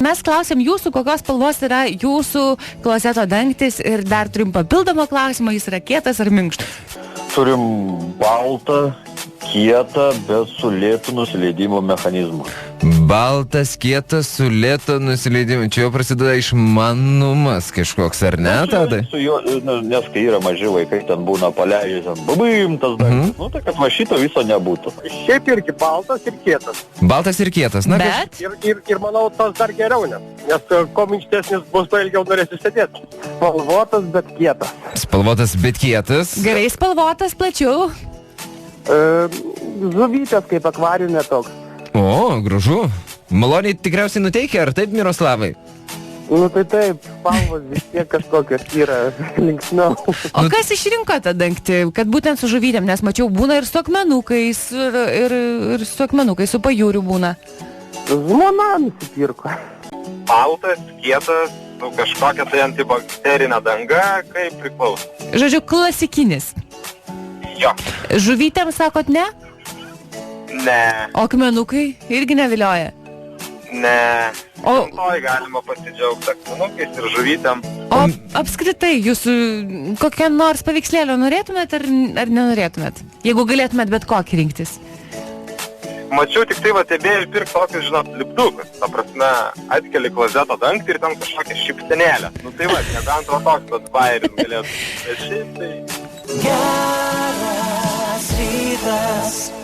Mes klausėm jūsų, kokios spalvos yra jūsų klozeto dangtis ir dar turim papildomą klausimą, jis yra kietas ar minkštas? Turim baltą, kietą, bet su lėtu nusileidimo mechanizmu. Baltas, kietas, su lėto nusileidimu. Čia jau prasideda išmanumas kažkoks, ar ne, Tadai? Su juo, nes kai yra maži vaikai, ten būna paleidžiam, babim, tas dangtis. Tai kad va šito viso nebūtų. Šiaip irgi baltas ir kietas. Baltas ir kietas. Na, Bet? Ir manau, tas dar geriau, nes kuo minkštesnis bus, to ilgiau norėsiu sėdėti. Spalvotas, bet kietas. spalvotas, bet kietas. Gerai spalvotas, plačiau. Žuvytės kaip akvariume toks. O, gražu. Maloniai tikriausiai nuteikia, ar taip, Miroslavai? Nu tai taip, spalvos vis tiek kažkokios yra linksmiau. O kas išrinko tą dangtį, kad būtent su žuvytėm, nes mačiau, būna ir su akmenukais, ir su akmenukais, su pajūriu būna. Žmona nusipirko. Baltas, kietas, su kažkokia tai antibakterinė danga, kaip priklauso. Žodžiu, klasikinis. Jo. Žuvytėm sakot ne? Ne, O akmenukai irgi nevilioja. ne. O, Toj galima pasidžiaugti akmenukais ir žuvytėm. o apskritai, jūs kokią nors paveikslėlio norėtumėt ar nenorėtumėt? Jeigu galėtumėt bet kokį rinktis. Mačiau tik tai tebėjai pirkti tokius, žinot, lipdukus. Ta prasme, atkeli klozeto dangtį ir ten kažkokią šiptenėlę. Nu tai nebent toks, bet bairis galėtų. Bet šiaip tai... Geras rytas.